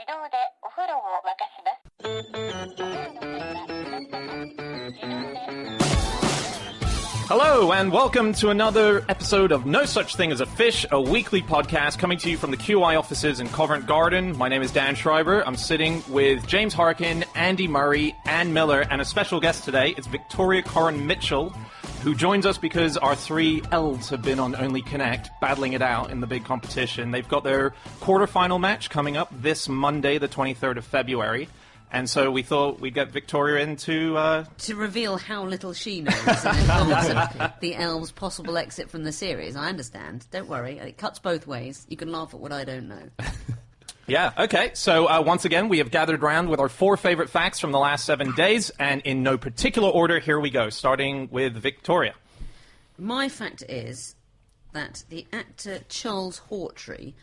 動でお風呂を沸かします。 Hello, and welcome to another episode of No Such Thing as a Fish, a weekly podcast coming to you from the QI offices in Covent Garden. My name is Dan Schreiber. I'm sitting with James Harkin, Andy Murray, Anne Miller, and a special guest today. It's Victoria Corrin Mitchell, who joins us because our three Elves have been on Only Connect, battling it out in the big competition. They've got their quarterfinal match coming up this Monday, the 23rd of February. And so we thought we'd get Victoria in to reveal how little she knows in advance of the Elves' possible exit from the series. I understand. Don't worry. It cuts both ways. You can laugh at what I don't know. Yeah, okay. So once again, we have gathered around with our 4 favourite facts from the last 7 days, and in no particular order, here we go, starting with Victoria. My fact is that the actor Charles Hawtrey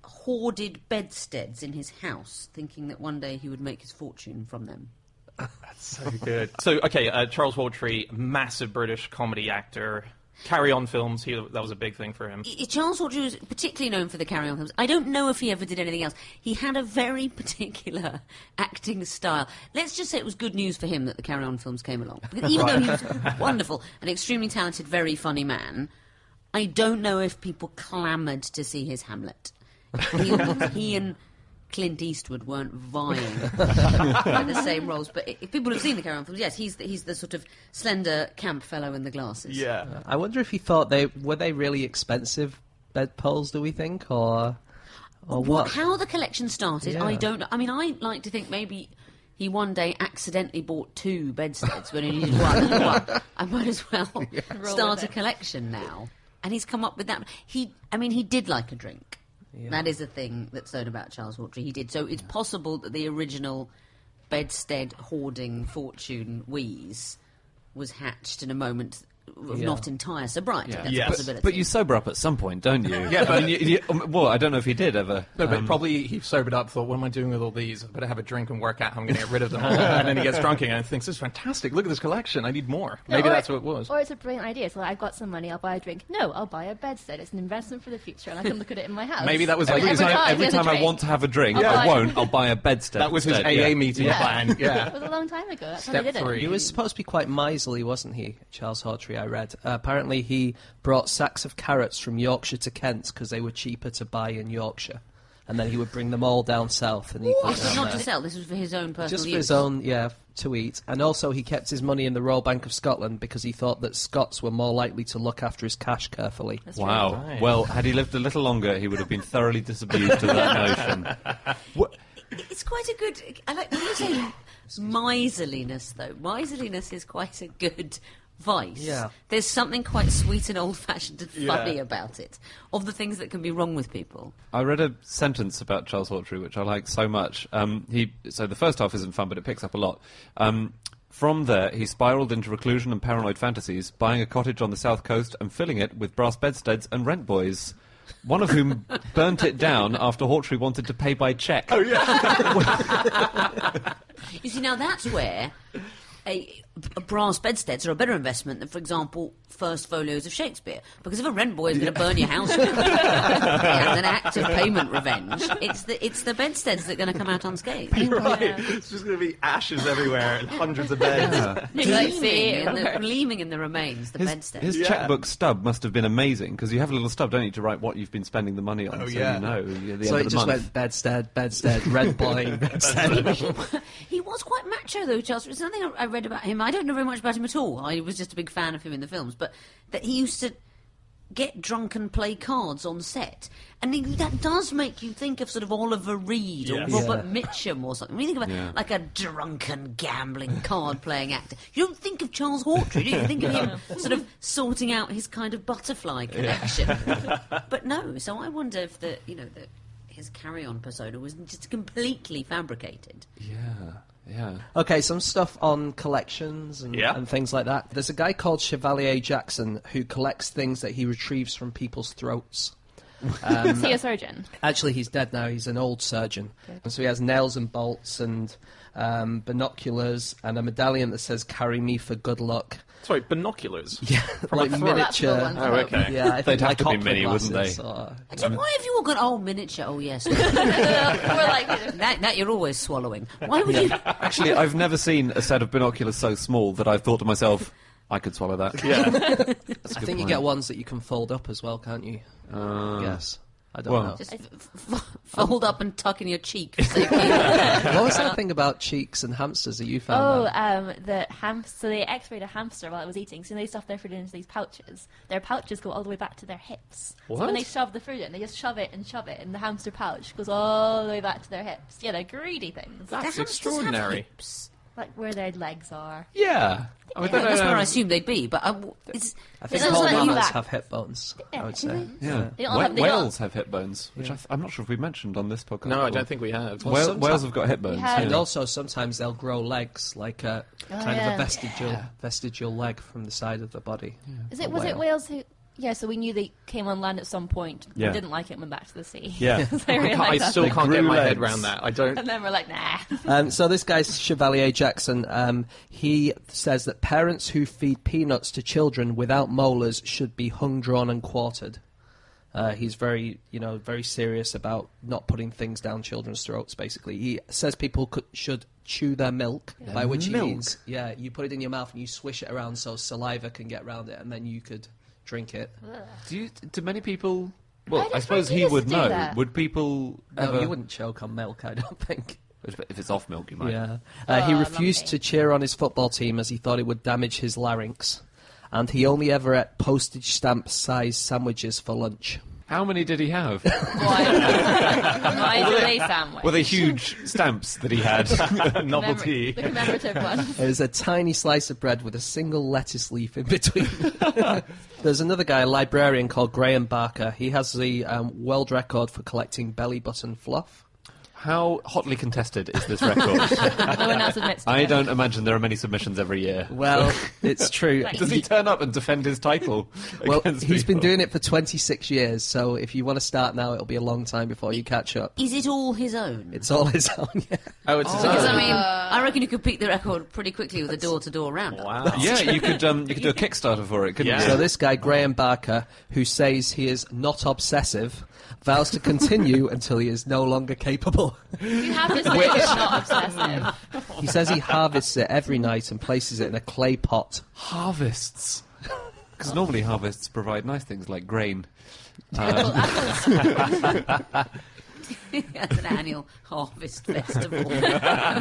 hoarded bedsteads in his house, thinking that one day he would make his fortune from them. That's so good. So, okay, Charles Hawtrey, massive British comedy actor. Carry On films, that was a big thing for him. Charles Hawtrey was particularly known for the Carry On films. I don't know if he ever did anything else. He had a very particular acting style. Let's just say it was good news for him that the Carry On films came along. Because even though he was wonderful, an extremely talented, very funny man, I don't know if people clamoured to see his Hamlet. He and Clint Eastwood weren't vying for the same roles, but if people have seen the Carry On films, yes, he's the sort of slender camp fellow in the glasses. Yeah. I wonder if he thought were they really expensive bedpoles, do we think, or what? How the collection started, yeah. I don't know. I mean, I like to think maybe he one day accidentally bought 2 bedsteads when he needed one. Well, I might as well start a collection now. And he's come up with that. He did like a drink. Yeah. That is a thing that's known about Charles Hawtrey. He did. So it's possible that the original bedstead hoarding fortune wheeze was hatched in a moment of not entire sobriety. Yeah. That's a possibility. But you sober up at some point, don't you? Yeah, but well, I don't know if he did ever. No, but probably he sobered up, thought, what am I doing with all these? I better have a drink and work out how I'm going to get rid of them all. And then he gets drunk again and thinks, this is fantastic, look at this collection, I need more. Maybe that's what it was. Or it's a brilliant idea. So I've got some money, I'll buy a drink. No, I'll buy a bedstead. It's an investment for the future, and I can look at it in my house. Maybe that was every time I want to have a drink, I won't. I'll buy a bedstead. That was his AA meeting plan. Yeah. It was a long time ago. That's Step how they did 3. it. He was supposed to be quite miserly, wasn't he, Charles Hawtrey, I read. Apparently he brought sacks of carrots from Yorkshire to Kent because they were cheaper to buy in Yorkshire. And then he would bring them all down south. And This was not to sell, this was for his own personal use. Just for his own, to eat. And also he kept his money in the Royal Bank of Scotland because he thought that Scots were more likely to look after his cash carefully. That's wow. Right. Well, had he lived a little longer, he would have been thoroughly disabused of that notion. It's quite a good... I like when you say miserliness, though. Miserliness is quite a good vice. Yeah. There's something quite sweet and old-fashioned and funny about it, of the things that can be wrong with people. I read a sentence about Charles Hawtrey, which I like so much. So the first half isn't fun, but it picks up a lot. From there, he spiralled into reclusion and paranoid fantasies, buying a cottage on the south coast and filling it with brass bedsteads and rent boys. One of whom burnt it down after Hawtrey wanted to pay by cheque. Oh, yeah. You see, now that's where a brass bedsteads are a better investment than, for example, first folios of Shakespeare. Because if a rent boy is going to burn your house down as an act of payment revenge, it's the bedsteads that are going to come out unscathed. Right. It's just going to be ashes everywhere and hundreds of beds. Gleaming in the remains, the bedsteads. His chequebook stub must have been amazing, because you have a little stub, don't you, to write what you've been spending the money on, you know the so end it of the just month. went bedstead, rent boy, bedstead. He was quite macho, though, Charles. There's something I read about him. I don't know very much about him at all. I was just a big fan of him in the films, but that he used to get drunk and play cards on set. And that does make you think of sort of Oliver Reed or Robert Mitchum or something. When you think about like a drunken, gambling, card-playing actor, you don't think of Charles Hawtrey, do you? You think of him sort of sorting out his kind of butterfly collection. But no, so I wonder if his carry-on persona was just completely fabricated. Yeah. Okay, some stuff on collections and things like that. There's a guy called Chevalier Jackson who collects things that he retrieves from people's throats. Is he a surgeon? Actually, he's dead now. He's an old surgeon. And so he has nails and bolts and binoculars and a medallion that says "Carry me for good luck." Sorry, binoculars. Yeah, like a throat. miniature. That's the one. Oh, okay. Yeah, I think They'd have like to be opera mini, wouldn't glasses they? or- Why have you all gone, miniature? Oh, yes. We're like, that you're always swallowing. Why would you... Actually, I've never seen a set of binoculars so small that I've thought to myself, I could swallow that. Yeah. That's a I good think you point. get ones that you can fold up as well, can't you? Yes. I don't well. know. Just fold up and tuck in your cheek for safety. What was that thing about cheeks and hamsters that you found? then? So they x-rayed a hamster while it was eating, so they stuffed their food into these pouches. Their pouches go all the way back to their hips. So What? when they shove the food in, they just shove it, and the hamster pouch goes all the way back to their hips. Yeah, they're greedy things. That's Hamsters have extraordinary. hips. Like where their legs are. Yeah. I mean, Well, that's where I assumed they'd be, but it's... I think It all looks like mammals that. have hip bones, I would do say. Yeah. They all have- they all- Whales have hip bones, which I'm not sure if we mentioned on this podcast. No, I before. don't think we have. Well, sometimes- Whales have got hip bones. Yeah. And also, sometimes they'll grow legs, like a kind of yeah. a vestigial leg from the side of the body. Was it whales who... Yeah, so we knew they came on land at some point. Yeah. We didn't like it and went back to the sea. Yeah. So they I realised that. still can't get grew my head legs. around that. I don't... And then we're like, nah. So this guy's Chevalier Jackson. He says that parents who feed peanuts to children without molars should be hung, drawn, and quartered. He's very serious about not putting things down children's throats. Basically, he says people should chew their milk, by which he means, you put it in your mouth and you swish it around so saliva can get around it, and then you could drink it. Do many people... Well, I I suppose think he he would used to do know. that. Would people No, ever... you wouldn't choke on milk, I don't think. If it's off milk, you might. Yeah. He refused lumpy. to cheer on his football team as he thought it would damage his larynx. And he only ever ate postage stamp size sandwiches for lunch. How many did he have? Why do they sandwich? Were they huge stamps that he had? Novelty. The commemorative one. There's a tiny slice of bread with a single lettuce leaf in between. There's another guy, a librarian called Graham Barker. He has the world record for collecting belly button fluff. How hotly contested is this record? No one else admits to I it. don't imagine there are many submissions every year. Well, it's true. Right. Does he turn up and defend his title? Well, against he's been people? doing it for 26 years, so if you want to start now, it'll be a long time before you catch up. Is it all his own? It's all his own, yeah. Oh, it's his Because, own. I mean, I reckon you could beat the record pretty quickly with a door-to-door roundup. Wow. Yeah, you could do a Kickstarter for it, couldn't Yeah. you? So this guy, Graham Barker, who says he is not obsessive, vows to continue until he is no longer capable. You have to say it's not obsessive. He says he harvests it every night and places it in a clay pot. Harvests. Because normally harvests provide nice things like grain. Well, apples. That's an annual harvest festival.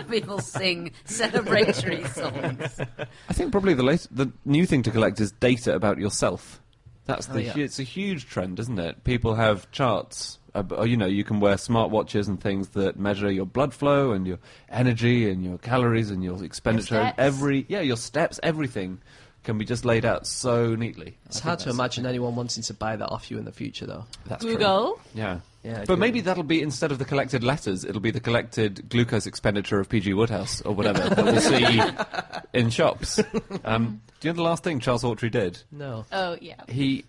People sing celebratory songs. I think probably the new thing to collect is data about yourself. That's yeah. It's a huge trend, isn't it? People have charts. You can wear smartwatches and things that measure your blood flow and your energy and your calories and your expenditure. Your And steps. your steps, everything can be just laid out so neatly. It's hard to imagine anyone wanting to buy that off you in the future, though. That's true. Google. Yeah. Yeah, But maybe that'll be, instead of the collected letters, it'll be the collected glucose expenditure of P.G. Woodhouse or whatever that we'll see in shops. Do you know the last thing Charles Hawtrey did? No. Oh, yeah. He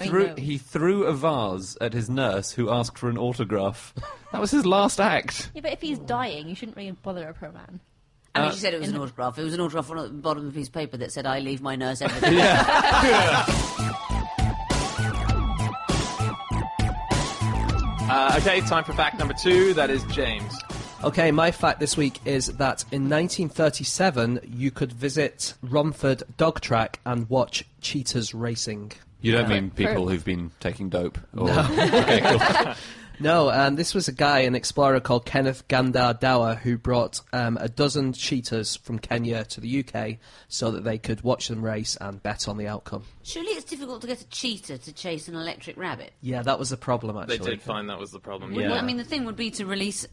know. threw a vase at his nurse who asked for an autograph. That was his last act. Yeah, but if he's dying, you shouldn't really bother a poor man. I mean, she said it was an autograph. It was an autograph on the bottom of a piece of paper that said, "I leave my nurse everything." Okay, time for fact number 2. That is James. Okay, my fact this week is that in 1937 you could visit Romford Dog Track and watch cheetahs racing. You don't mean people who've been taking dope? Or... Okay, cool. No, this was a guy, an explorer called Kenneth Gandar Dower, who brought a dozen cheetahs from Kenya to the UK so that they could watch them race and bet on the outcome. Surely it's difficult to get a cheetah to chase an electric rabbit. Yeah, that was the problem, They actually. did find that was the problem. Yeah. Well, I mean, the thing would be to release...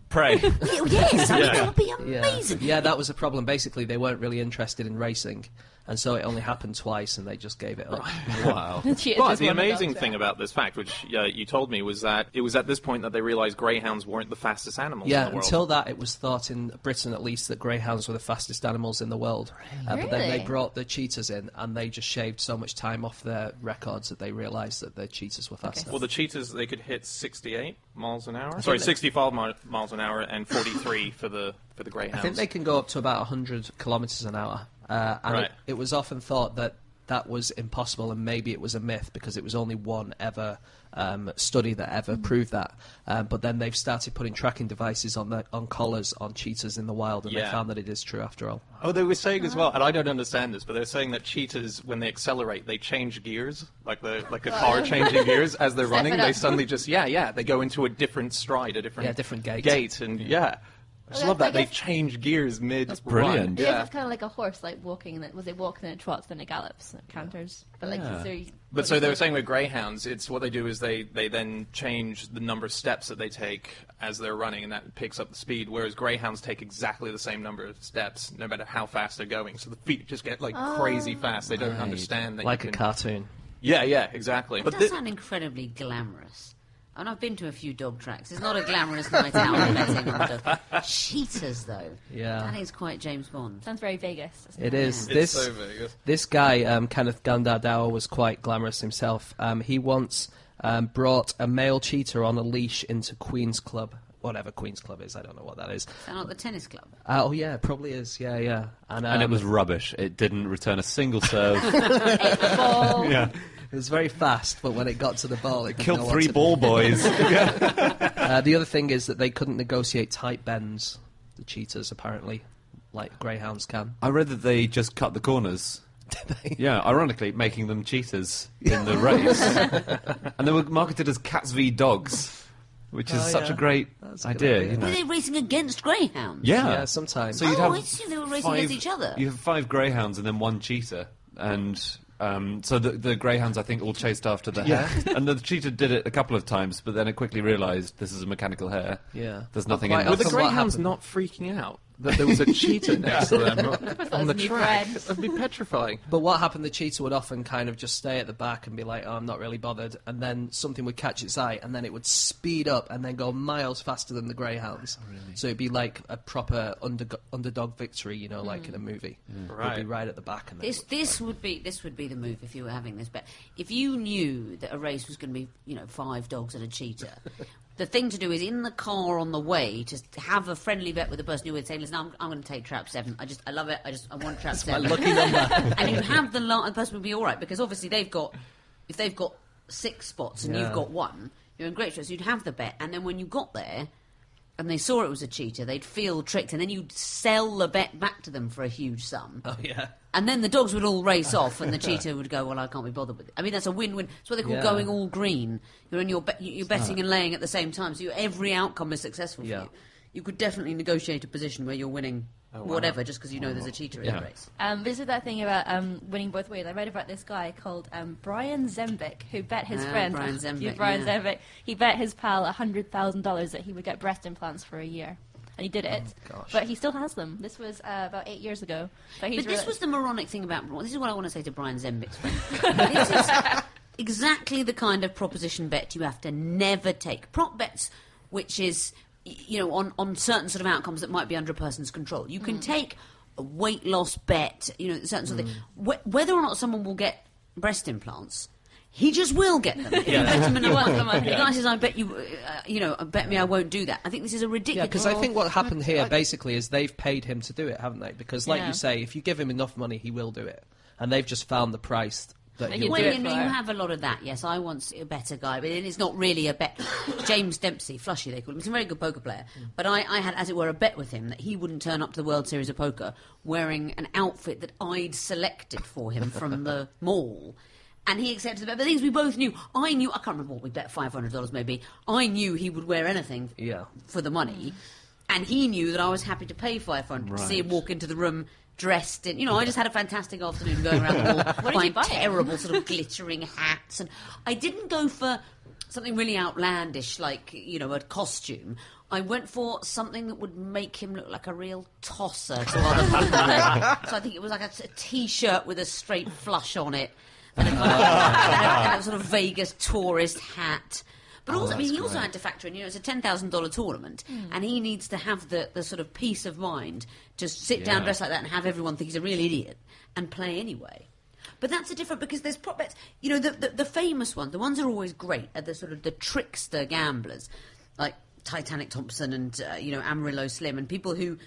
Prey. Yes, I mean, Yeah. that would be Yeah. amazing. Yeah, that was a problem. Basically, they weren't really interested in racing. and so it only happened twice, and they just gave it up. Wow. Cheetahs But just the won the amazing dog thing show. about this fact, which you told me, was that it was at this point that they realised greyhounds weren't the fastest animals Yeah, in the world. until that, it was thought in Britain at least that greyhounds were the fastest animals in the world. But then they Really? brought the cheetahs in, and they just shaved so much time off their records that they realised that the cheetahs were faster. Well, the cheetahs, they could hit 68 miles an hour. Sorry, 65 miles an hour and 43 for the greyhounds. I think they can go up to about 100 kilometres an hour. And Right. it was often thought that that was impossible, and maybe it was a myth because it was only one ever study that ever proved that. But then they've started putting tracking devices on collars on cheetahs in the wild, and they Yeah. found that it is true after all. Oh, they were saying as well, and I don't understand this, but they're saying that cheetahs, when they accelerate, they change gears, like a car changing gears as they're running. it They up. suddenly just they go into a different stride, a different different gait. and I just Well, love I that they guess- change gears mid. That's brilliant. I guess Yeah. it's kind of like a horse, like walking, and was it walks and it trots, then it gallops, and it canters. But like, Yeah. But so they were saying with greyhounds, it's what they do is they then change the number of steps that they take as they're running, and that picks up the speed. Whereas greyhounds take exactly the same number of steps, no matter how fast they're going. So the feet just get like crazy fast. They don't understand that. Like you a can... cartoon. Yeah, exactly. It But does sound incredibly glamorous. And I've been to a few dog tracks. It's not a glamorous night out betting on the dog. Cheetahs, though. Yeah. That is quite James Bond. Sounds very Vegas. doesn't It is. it's This so Vegas. this guy, Kenneth Gandardauer, was quite glamorous himself. He once brought a male cheetah on a leash into Queen's Club. Whatever Queen's Club is, I don't know what that is. Sound like the tennis club. Oh yeah, it probably is. Yeah. And it was rubbish. It didn't return a single serve. Ball. Yeah. It was very fast, but when it got to the ball, it Killed no one 3 to- ball boys. The other thing is that they couldn't negotiate tight bends. The cheetahs, apparently, like greyhounds can. I read that they just cut the corners. Yeah, ironically, making them cheetahs in the race. And they were marketed as cats v dogs, which is such a great That's a good idea. idea. You know? Were they racing against greyhounds? Yeah. Sometimes. So you'd Oh, have I see they were racing against each other. You have 5 greyhounds and then 1 cheetah, and so the greyhounds, I think, all chased after the hare, and the cheetah did it a couple of times, but then it quickly realised this is a mechanical hare. Yeah. There's nothing Well, in quite Were that. the often what greyhounds happened- not freaking out that there was a cheetah next to them on the new track? bread. That'd be petrifying. But what happened, the cheetah would often kind of just stay at the back and be like, oh, I'm not really bothered, and then something would catch its eye, and then it would speed up and then go miles faster than the greyhounds. So it'd be like a proper underdog victory, you know, like in a movie. It would be Right. right at the back. And This would be the move if you were having this bet. If you knew that a race was going to be 5 dogs and a cheetah, the thing to do is in the car on the way to have a friendly bet with the person who would say, "Listen, I'm going to take trap 7. I love it. I want trap 7." my lucky number. And you have the person would be all right because obviously if they've got 6 spots and Yeah. you've got 1, you're in great shape. So you'd have the bet, and then when you got there and they saw it was a cheetah, they'd feel tricked, and then you'd sell the bet back to them for a huge sum. Oh, yeah. And then the dogs would all race off, and the cheetah would go, "Well, I can't be bothered with it." I mean, that's a win-win. It's what they call Yeah. going all green. You're betting and laying at the same time, so every outcome is successful for Yeah. you. You could definitely negotiate a position where you're winning whatever, just because you know there's a cheetah in Yeah. the race. This is that thing about winning both ways. I read about this guy called Brian Zembic, who bet his friend, Brian Zembic, Yeah, Brian yeah. Zembic, he bet his pal $100,000 that he would get breast implants for a year. And he did it, gosh. but he still has them. This was about 8 years ago. But, he's But this reali- was the moronic thing about... This is what I want to say to Brian Zembic's friend. This is exactly the kind of proposition bet you have to never take. Prop bets, which is, on certain sort of outcomes that might be under a person's control. You can take a weight loss bet, certain sort of thing. Whether or not someone will get breast implants... He just will get them. If you bet him enough money. The guy says, "I bet you, bet me I won't do that." I think this is a Yeah, ridiculous... because I think what happened here basically is they've paid him to do it, haven't they? Because, like Yeah. you say, if you give him enough money, he will do it. And they've just found the price that They he'll can Well, do do it it. you for- have a lot of that, yes. I want a better guy, but it's not really a bet. James Dempsey, Flushy they call him, he's a very good poker player. But I had, as it were, a bet with him that he wouldn't turn up to the World Series of Poker wearing an outfit that I'd selected for him from the mall. And he accepted the bet. But the things we both knew, I can't remember what we bet, $500 maybe. I knew he would wear anything for the money. And he knew that I was happy to pay $500 to see him walk into the room dressed in... I just had a fantastic afternoon going around the mall did you buying buy? terrible sort of glittering hats. And I didn't go for something really outlandish, like, a costume, I went for something that would make him look like a real tosser to other people. So I think it was like a T-shirt with a straight flush on it, and a sort of Vegas tourist hat. But also, he also had to factor in, it's a $10,000 tournament, and he needs to have the sort of peace of mind to sit down dressed like that and have everyone think he's a real idiot and play anyway. But that's a different, because there's prop bets, the famous ones, the ones that are always great are the sort of the trickster gamblers, like Titanic Thompson and, Amarillo Slim, and people who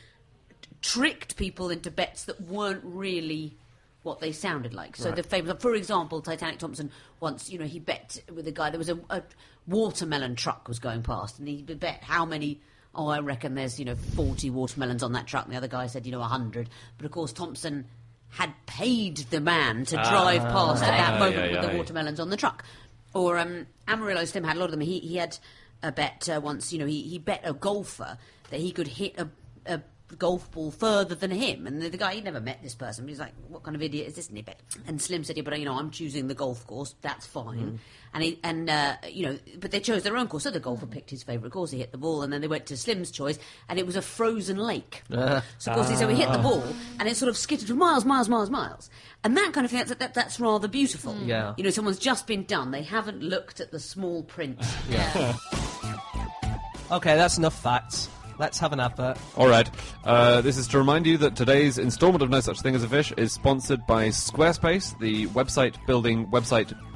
tricked people into bets that weren't really what they sounded like. So the famous, for example, Titanic Thompson once, he bet with a guy, there was a watermelon truck was going past, and he bet how many, I reckon there's, 40 watermelons on that truck, and the other guy said, 100. But of course Thompson had paid the man to drive past at that moment with the watermelons on the truck. Or Amarillo Slim had a lot of them. He had a bet once, he bet a golfer that he could hit a golf ball further than him, and the guy, he'd never met this person, but he's like, what kind of idiot is this? And he bet, and Slim said, but I'm choosing the golf course, that's fine. But they chose their own course, so the golfer picked his favourite course, he hit the ball, and then they went to Slim's choice, and it was a frozen lake. So of course he hit the ball, and it sort of skittered for miles, and that kind of thing, that's rather beautiful. Someone's just been done, they haven't looked at the small print. Okay, that's enough facts. Let's have an advert. All right. This is to remind you that today's instalment of No Such Thing as a Fish is sponsored by Squarespace, the website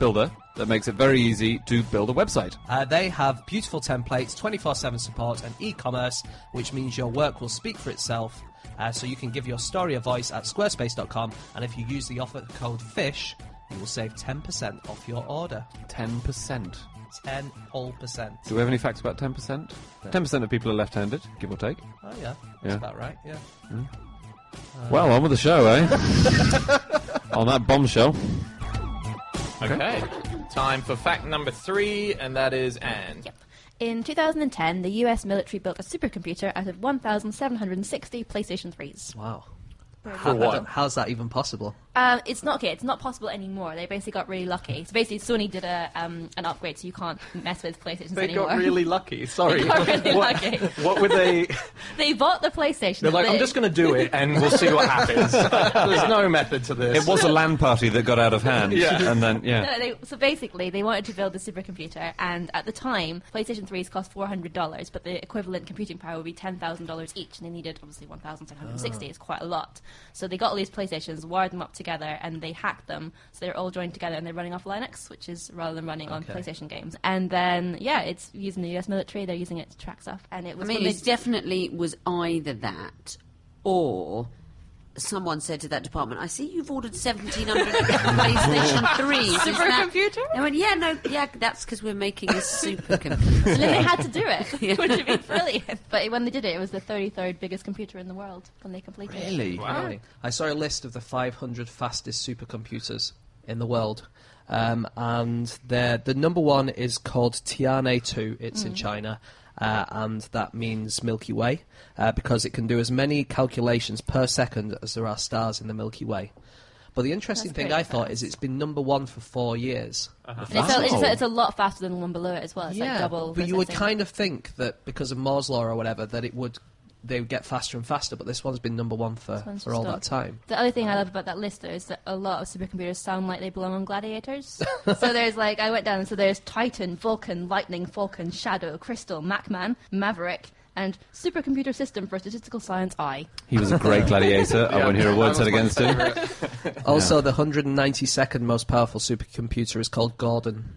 builder that makes it very easy to build a website. They have beautiful templates, 24/7 support, and e-commerce, which means your work will speak for itself. So you can give your story a voice at squarespace.com, and if you use the offer code FISH, you will save 10% off your order. 10%. 10%. Do we have any facts about 10%? 10% of people are left-handed, give or take. Oh, yeah. That's about right, yeah. Well, on with the show, eh? On that bombshell. Okay. Time for fact number 3, and that is Anne. Yep. In 2010, the US military built a supercomputer out of 1,760 PlayStation 3s. Wow. For what? How's that even possible? It's not possible anymore. They basically got really lucky. So basically, Sony did an upgrade, so you can't mess with PlayStations They anymore. got really lucky. Sorry. They got really lucky. What would they... They bought the PlayStation. They're like, I'm just going to do it, and we'll see what happens. There's no method to this. It was a LAN party that got out of hand. And then, So basically, they wanted to build a supercomputer, and at the time, PlayStation 3s cost $400, but the equivalent computing power would be $10,000 each, and they needed, obviously, 1,760. It's quite a lot. So they got all these PlayStations, wired them up together, and they hacked them, so they're all joined together, and they're running off Linux, which is rather than running on PlayStation games. And then, it's using the US military, they're using it to track stuff, and it was... it definitely was either that, or... Someone said to that department, I see you've ordered 1,700 PlayStation 3s. Supercomputer? They went, that's because we're making a supercomputer. And then they had to do it, which would be brilliant. But when they did it was the 33rd biggest computer in the world when they completed it. Really? Wow. I saw a list of the 500 fastest supercomputers in the world. And the number one is called Tianhe 2. It's in China. And that means Milky Way, because it can do as many calculations per second as there are stars in the Milky Way. But the interesting thing I thought is it's been number one for 4 years. It's a lot faster than the one below it as well. It's like double. But you would kind of think that because of Moore's law or whatever, that they would get faster and faster, but this one's been number one for all that time. The other thing I love about that list, though, is that a lot of supercomputers sound like they belong on Gladiators. So there's I went down, so there's Titan, Vulcan, Lightning, Falcon, Shadow, Crystal, Macman, Maverick, and Supercomputer System for Statistical Science I. He was a great gladiator. I won't hear a word said against him. Also, the 192nd most powerful supercomputer is called Gordon.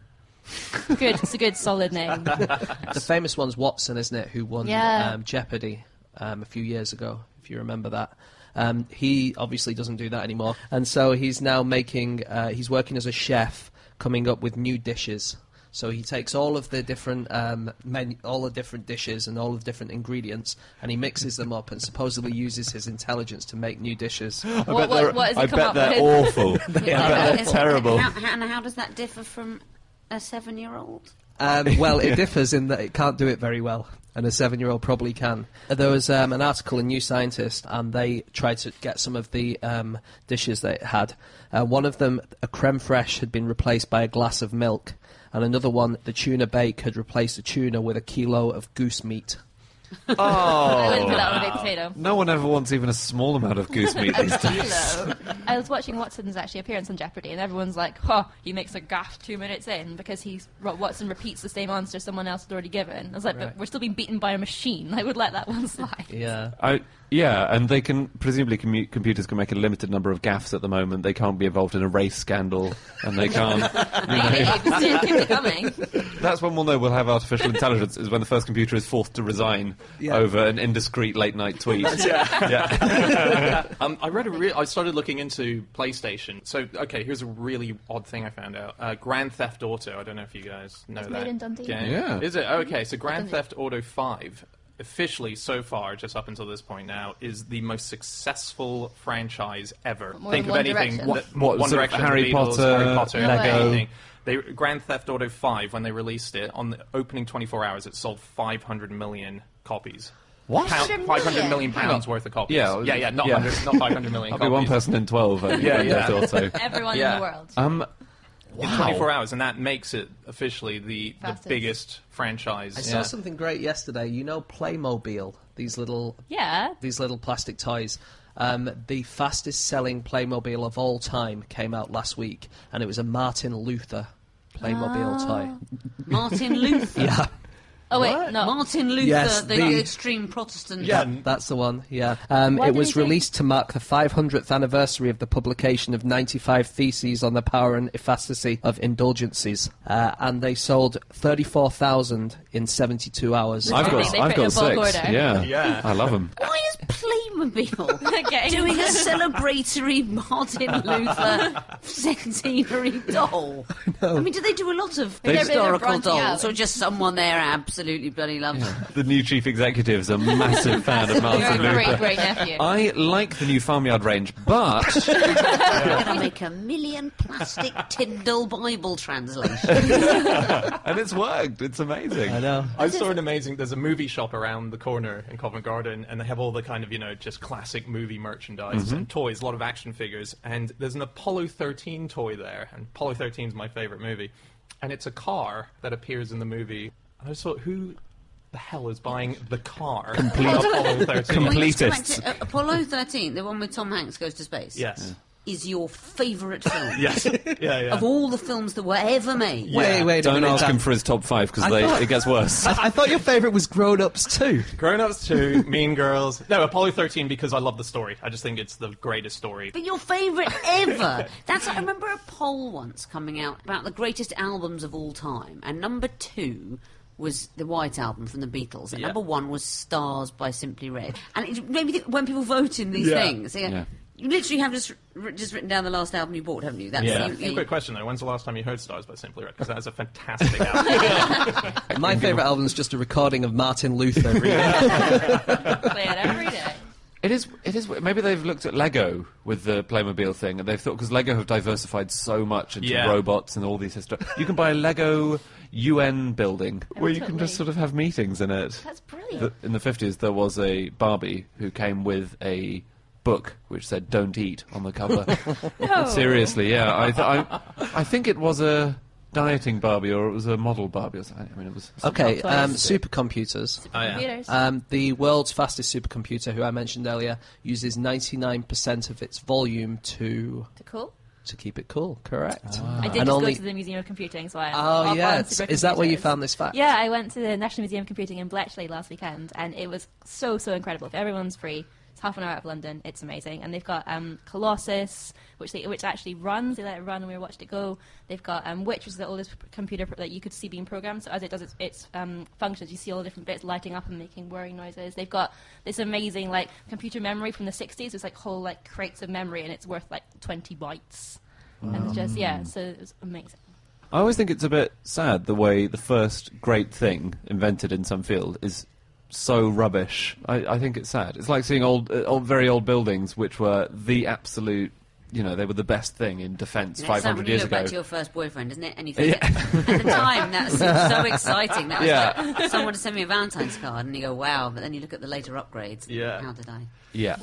Good, it's a good, solid name. The famous one's Watson, isn't it, who won Jeopardy a few years ago, if you remember that. He obviously doesn't do that anymore, and so he's now he's working as a chef, coming up with new dishes. So he takes all of the different all the different dishes and all of the different ingredients, and he mixes them up, and supposedly uses his intelligence to make new dishes. What does he come up they're with? awful. I bet they're terrible. How does that differ from a 7-year-old? Well, it differs in that it can't do it very well, and a 7-year-old probably can. There was an article in New Scientist, and they tried to get some of the dishes that it had. One of them, a creme fraiche, had been replaced by a glass of milk, and another one, the tuna bake, had replaced the tuna with a kilo of goose meat. I wouldn't put that on a Oh, baked potato. no one ever wants even a small amount of goose meat these days. Kilo. I was watching Watson's actually appearance on Jeopardy, and everyone's like, "Oh, he makes a gaff 2 minutes in because Watson repeats the same answer someone else had already given." I was like, Right. "But we're still being beaten by a machine. I would let that one slide." Yeah. Yeah, and they can presumably computers can make a limited number of gaffes at the moment. They can't be involved in a race scandal, and they can't. Maybe keep it coming. That's when we'll know we'll have artificial intelligence. Is when the first computer is forced to resign over an indiscreet late night tweet. I read I started looking into PlayStation. So, okay, here's a really odd thing I found out. Grand Theft Auto. I don't know if you guys know that. made in Dundee. game. Yeah. Is it? Okay, so Grand Theft Auto 5, officially so far, just up until this point now, is the most successful franchise ever. More Think than of One anything. Direction? What, One sort of Direction, Harry the Beatles, Potter, Harry Potter, Lego. anything. Grand Theft Auto 5, when they released it, on the opening 24 hours, it sold 500 million copies. What? 500 million pounds worth of copies. Yeah, not yeah. 100, not 500 million I'll copies. be one person in 12. Yeah. I thought so. Everyone Yeah. in the world. In 24 hours, and that makes it officially the Fastest. biggest franchise. I saw something great yesterday. You know Playmobil, these little plastic toys. The fastest selling Playmobil of all time came out last week, and it was a Martin Luther Playmobil toy. Martin Luther. Yeah. Oh wait, no. Martin Luther, Yes, the the- extreme Protestant. That's the one, yeah. Why It did was he say- released to mark the 500th anniversary of the publication of 95 Theses on the Power and Efficacy of Indulgences, and they sold 34,000 in 72 hours. I've They got put in a bulk 6. order. Yeah, I love them. Why is Playmobil Okay. doing a celebratory Martin Luther centenary doll? I mean, do they do a lot of They're historical branching dolls, out. or just someone there absolutely bloody loves them? The new chief executive's a massive fan of Martin You're a Luther. great, great nephew. I like the new Farmyard range, but We're going to make a million plastic Tyndall Bible translations. and it's worked. It's amazing. I know. I saw an amazing. There's a movie shop around the corner in Covent Garden, and they have all the kind of just classic movie merchandise and toys, a lot of action figures. And there's an Apollo 13 toy there, and Apollo 13 is my favorite movie. And it's a car that appears in the movie. And I just thought, who the hell is buying the car? Apollo 13. Completists. Apollo 13, the one with Tom Hanks goes to space. Yes. Is your favourite film Yes. Yeah. of all the films that were ever made? Wait a Don't minute, ask Dan. him for his top 5 because thought- it gets worse. I thought your favourite was Grown Ups too. Grown Ups 2, Mean Girls. No, Apollo 13 because I love the story. I just think it's the greatest story. But your favourite ever. I remember a poll once coming out about the greatest albums of all time, and number 2 was the White Album from the Beatles, and Yeah. number 1 was Stars by Simply Red. And it made me think, when people vote in these Yeah. things, you literally have just written down the last album you bought, haven't you? That's Quick question though: when's the last time you heard "Stars" by Simply Red? Because that is a fantastic album. My favourite album is just a recording of Martin Luther. Play it every day. It is. Maybe they've looked at Lego with the Playmobil thing, and they've thought because Lego have diversified so much into Yeah. robots and all these You can buy a Lego UN building where you can totally. just sort of have meetings in it. That's brilliant. In the 50s, there was a Barbie who came with a book which said "Don't eat" on the cover. No. Seriously, yeah. I think it was a dieting Barbie or it was a model Barbie or something. I mean, it was Okay, Toys. supercomputers. Oh, yeah. Computers. The world's fastest supercomputer, who I mentioned earlier, uses 99% of its volume to Cool. keep it cool. Correct. I did And just only- go to the Museum of Computing, so I am Oh up yeah, on is that where you supercomputers. found this fact? Yeah, I went to the National Museum of Computing in Bletchley last weekend, and it was so incredible. If everyone's free, it's half an hour out of London. It's amazing, and they've got Colossus, which actually runs. They let it run, and we watched it go. They've got which was the oldest computer that you could see being programmed. So as it does its functions, you see all the different bits lighting up and making whirring noises. They've got this amazing computer memory from the 60s. It's whole crates of memory, and it's worth 20 bytes. And it's just so it was amazing. I always think it's a bit sad the way the first great thing invented in some field is so rubbish. I think it's sad. It's like seeing very old buildings which were the absolute they were the best thing in defence It's like 500 when you years look ago. back to your first boyfriend, isn't it? And you think, at the time, that seemed so exciting. That was like someone to send me a Valentine's card, and you go, wow. But then you look at the later upgrades. Yeah. How did I? Yeah.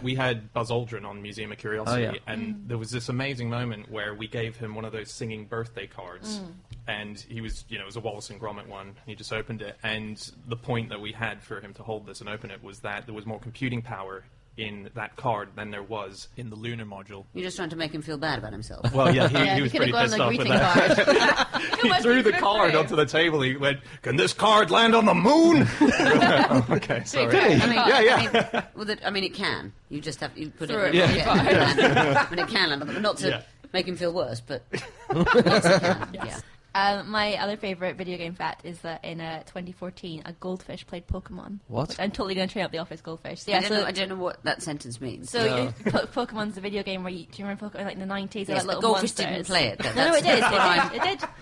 We had Buzz Aldrin on Museum of Curiosity, Oh, yeah. and there was this amazing moment where we gave him one of those singing birthday cards, and he was, it was a Wallace and Gromit one. He just opened it, and the point that we had for him to hold this and open it was that there was more computing power in that card than there was in the lunar module. You're just trying to make him feel bad about himself. Well, yeah, he You was could pretty have gone pissed on off the with greeting that. card. He threw the card onto the table. He went, "Can this card land on the moon?" Oh, okay, sorry. I mean, it can. You just have you put Throw it. it Where really you far. get it can. I mean, it can land on them, not to make him feel worse, but yes, it can. Yeah. My other favourite video game fact is that in 2014, a goldfish played Pokemon. What? Which I'm totally going to train up the office goldfish. So, I don't know what that sentence means. So Pokemon's a video game where do you remember Pokemon like in the 90s? Yes, like little but Goldfish monsters. didn't play it. No, it did.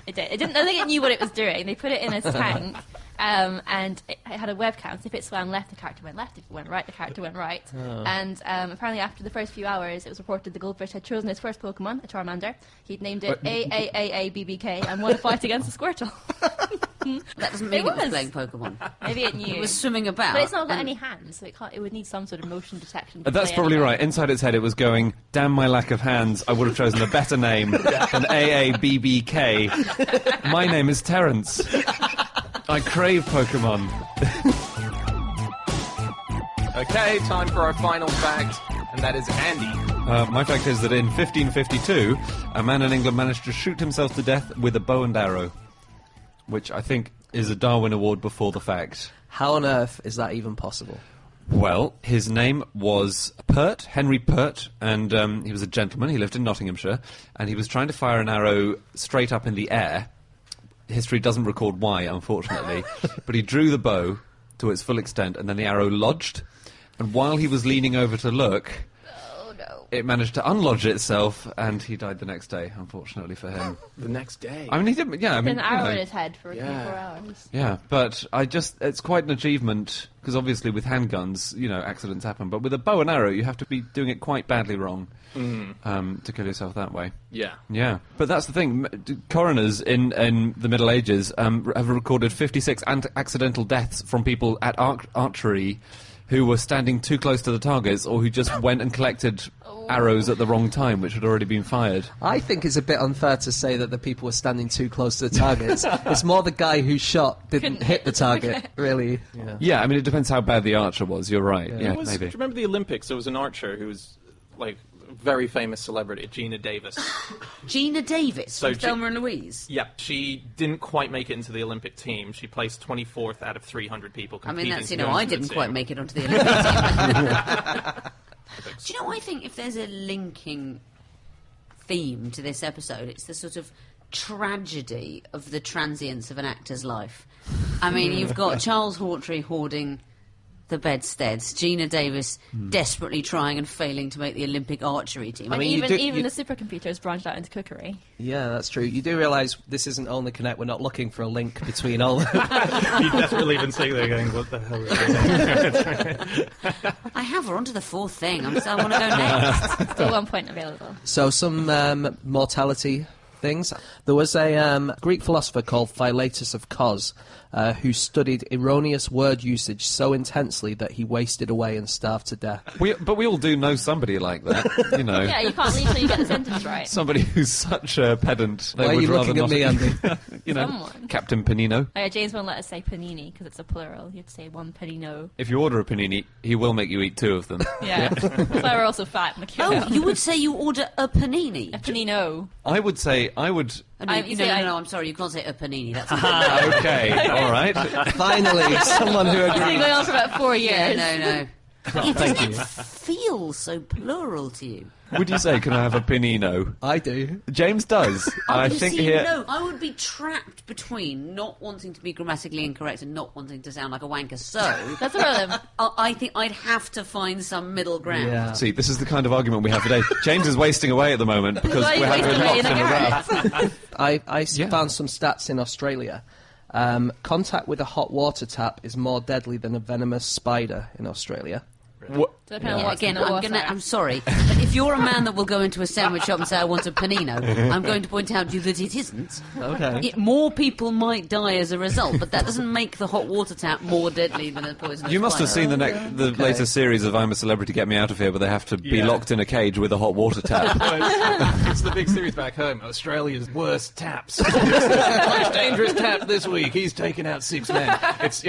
It did. It didn't. I think it knew what it was doing. They put it in a tank, and it had a webcam. So if it swam left, the character went left. If it went right, the character went right. And apparently, after the first few hours, it was reported the goldfish had chosen his first Pokemon, a Charmander. He'd named it AAAABBK and won a fight against a Squirtle. That doesn't mean it was playing Pokemon. Maybe it knew. It was swimming about. But it's not got and- any hands, so it would need some sort of motion detection. To That's play probably anyway. right. Inside its head, it was going, damn my lack of hands, I would have chosen a better name than AABBK. My name is Terence. I crave Pokemon. Okay, time for our final fact, and that is Andy. My fact is that in 1552, a man in England managed to shoot himself to death with a bow and arrow, which I think is a Darwin Award before the fact. How on earth is that even possible? Well, his name was Pert, Henry Pert, and he was a gentleman. He lived in Nottinghamshire, and he was trying to fire an arrow straight up in the air. History doesn't record why, unfortunately, but he drew the bow to its full extent, and then the arrow lodged. And while he was leaning over to look, it managed to unlodge itself, and he died the next day, unfortunately for him. The next day. I mean, he didn't. Yeah, I mean, An arrow you know, in his head for 24 hours. yeah, but it's quite an achievement, because obviously with handguns, accidents happen, but with a bow and arrow, you have to be doing it quite badly wrong to kill yourself that way. Yeah. Yeah, but that's the thing. Coroners in the Middle Ages have recorded 56 accidental deaths from people at archery who were standing too close to the targets, or who just went and collected arrows at the wrong time, which had already been fired. I think it's a bit unfair to say that the people were standing too close to the targets. It's more the guy who shot didn't hit the target, really. Yeah, I mean, it depends how bad the archer was. You're right. Yeah, Do maybe. you remember the Olympics? There was an archer who was, like, a very famous celebrity, Gina Davis. Gina Davis So from Thelma and Louise. Yep, she didn't quite make it into the Olympic team. She placed 24th out of 300 people I competing. mean, that's, to go I into the didn't team. quite make it onto the Olympic team. Do you know, I think if there's a linking theme to this episode, it's the sort of tragedy of the transience of an actor's life. I mean, you've got Charles Hawtrey hoarding the bedsteads, Gina Davis desperately trying and failing to make the Olympic archery team. I mean, you even do- the supercomputers branched out into cookery. Yeah, that's true. You do realise this isn't Only Connect. We're not looking for a link between all. You desperately been sitting there going, what the hell is this? I have her onto the fourth thing. I want to go next. Still 1 point available. So some mortality things. There was a Greek philosopher called Philetus of Kos who studied erroneous word usage so intensely that he wasted away and starved to death. But we all do know somebody like that, Yeah, you can't leave till you get the sentence right. Somebody who's such a pedant. They Why are would you rather looking at not- me, Andy? Someone. Captain Panino. Oh, yeah, James won't let us say panini because it's a plural. You have to say one panino. If you order a panini, he will make you eat two of them. Yeah. That's why we're also fat. Oh, you would say you order a panini? A panino. I would say, Oh, no, you say no, I'm sorry, you can't say a panini. That's okay, all right. Finally, someone who It's been agrees. going on for about 4 years. yeah, no. Oh, thank you. Feel so plural to you. Would you say, can I have a panino? I do. James does. I You think see, here... no, I would be trapped between not wanting to be grammatically incorrect and not wanting to sound like a wanker. So That's the problem. I think I'd have to find some middle ground. Yeah. See, this is the kind of argument we have today. James is wasting away at the moment because Why are you we're having wasting away lots in in a a row. garret? I Yeah. found some stats in Australia. Contact with a hot water tap is more deadly than a venomous spider in Australia. Depending on what's in Again, the water. I'm sorry, but if you're a man that will go into a sandwich shop and say, I want a panino, I'm going to point out to you that it isn't. Okay. More people might die as a result, but that doesn't make the hot water tap more deadly than a poisonous You must have fire. seen the latest series of I'm a Celebrity, Get Me Out of Here, where they have to be Yeah. locked in a cage with a hot water tap. It's the big series back home. Australia's worst taps. Most dangerous tap this week. He's taken out 6 men. It's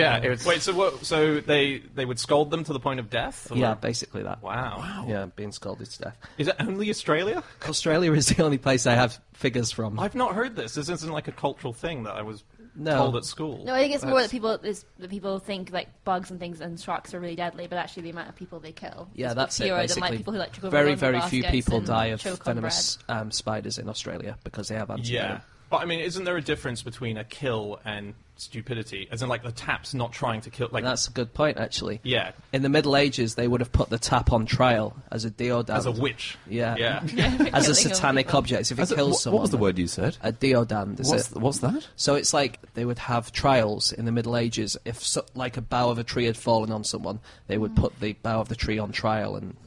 Wait, so what? So they would scold them to the point of death? Or? Yeah, basically that. Wow. Yeah, being scalded to death. Is it only Australia? Australia is the only place I have figures from. I've not heard this. This isn't like a cultural thing that I was No. told at school. No, I think it's more that That's- people think like bugs and things and sharks are really deadly, but actually the amount of people they kill. Yeah, is that's it, fewer than basically. like people who like to go very, over very lumber few baskets people and die of choke on venomous spiders in Australia because they have antivenom. Yeah. But I mean, isn't there a difference between a kill and stupidity? As in, like, the tap's not trying to kill. Like, That's a good point, actually. yeah, In the Middle Ages, they would have put the tap on trial as a deodand. as a witch. Yeah. Yeah. bread. As a Killing satanic people. object. If it kills someone. What was the word you said? A deodand. Is it? What's that? So it's like they would have trials in the Middle Ages. If like a bough of a tree had fallen on someone, they would put the bough of the tree on trial and.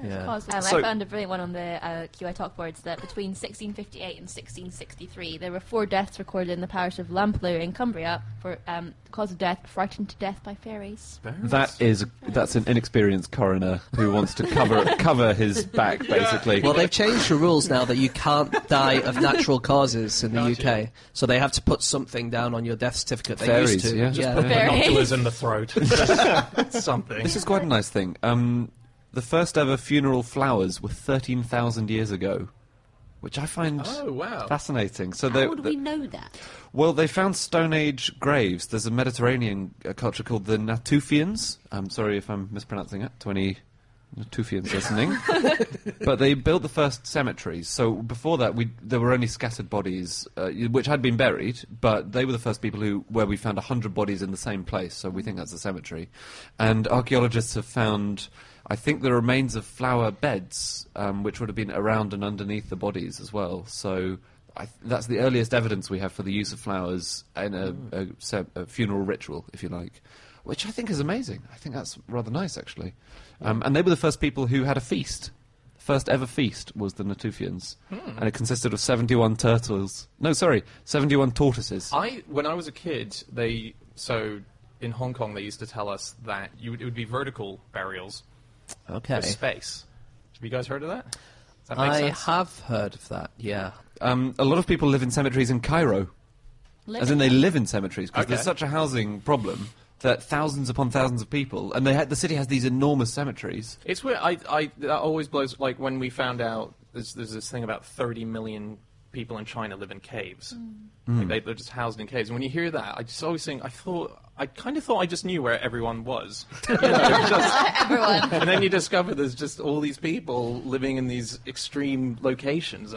Yeah. So- I found a brilliant one on the QI talk boards that between 1658 and 1663 there were 4 deaths recorded in the parish of Lamplugh in Cumbria for the cause of death, frightened to death by fairies. That's an inexperienced coroner who wants to cover his back, basically. Well, they've changed the rules now that you can't die of natural causes in the UK. So they have to put something down on your death certificate. They Fairies, used to. yeah. Just Put Very- binoculars in the throat. Something. This is quite a nice thing. The first ever funeral flowers were 13,000 years ago, which I find Oh, wow. fascinating. So How would we know that? well, they found Stone Age graves. There's a Mediterranean culture called the Natufians. I'm sorry if I'm mispronouncing it to any Natufians listening. But they built the first cemeteries. So before that, there were only scattered bodies, which had been buried, but they were the first people where we found 100 bodies in the same place, so we think that's a cemetery. And archaeologists have found, I think, the remains of flower beds, which would have been around and underneath the bodies as well. So that's the earliest evidence we have for the use of flowers in a funeral ritual, if you like, which I think is amazing. I think that's rather nice, actually. And they were the first people who had a feast. The first ever feast was the Natufians, and it consisted of 71 tortoises. When I was a kid, in Hong Kong they used to tell us that it would be vertical burials Okay. for space. Have you guys heard of that? Does that make I sense? have heard of that, yeah. A lot of people live in cemeteries in Cairo, as in they live in cemeteries, because there's Okay. such a housing problem that thousands upon thousands of people, and the city has these enormous cemeteries. It's weird. That always blows. Like when we found out there's this thing about 30 million people in China live in caves. Like they're just housed in caves. And when you hear that, I just always think I kind of thought I just knew where everyone was. Everyone. And then you discover there's just all these people living in these extreme locations.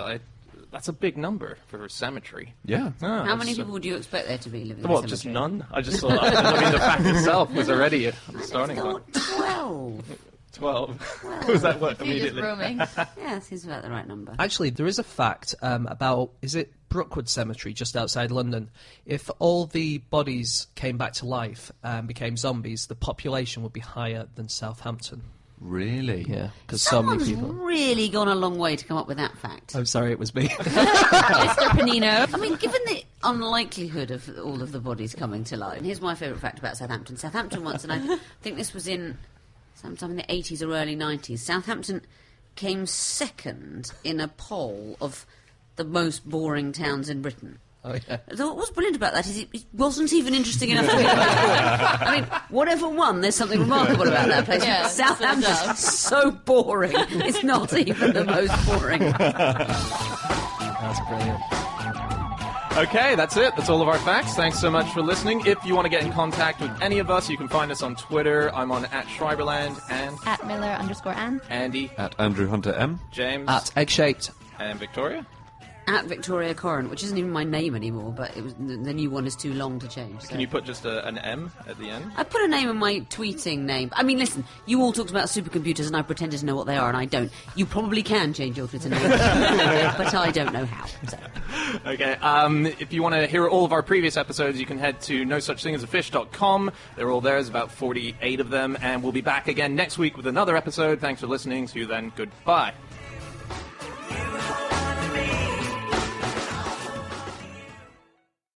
That's a big number for a cemetery. Yeah. How many people would you expect there to be living in Well, a just cemetery? none. I just thought. I mean, the fact itself was already a starting point. Oh, 12. 12. Was that what You're just immediately? roaming. Yeah, seems about the right number. Actually, there is a fact about, is it Brookwood Cemetery, just outside London? If all the bodies came back to life and became zombies, the population would be higher than Southampton. Really? Yeah, because so many Someone's people... really gone a long way to come up with that fact. I'm sorry, it was me. Mr. Panino. I mean, given the unlikelihood of all of the bodies coming to life, and here's my favourite fact about Southampton. Southampton once, and I think this was in sometime in the 80s or early 90s, Southampton came second in a poll of the most boring towns in Britain. Oh, yeah. So what's brilliant about that is it wasn't even interesting enough to be I mean, whatever won, there's something remarkable about that place. Yeah, Southampton's so boring. It's not even the most boring. That's brilliant. Okay, that's it. That's all of our facts. Thanks so much for listening. If you want to get in contact with any of us, you can find us on Twitter. I'm on @Schreiberland, and At Miller_Ann. Andy, At Andrew Hunter M. James, At Egg-Shaped. and Victoria. at Victoria Corrin, which isn't even my name anymore, but the new one is too long to change. So. Can you put just an M at the end? I put a name in my tweeting name. I mean, listen, you all talked about supercomputers and I pretended to know what they are and I don't. You probably can change your Twitter name, but I don't know how. So. Okay, if you want to hear all of our previous episodes, you can head to nosuchthingasafish.com. They're all there. There's about 48 of them, and we'll be back again next week with another episode. Thanks for listening. See you then. Goodbye.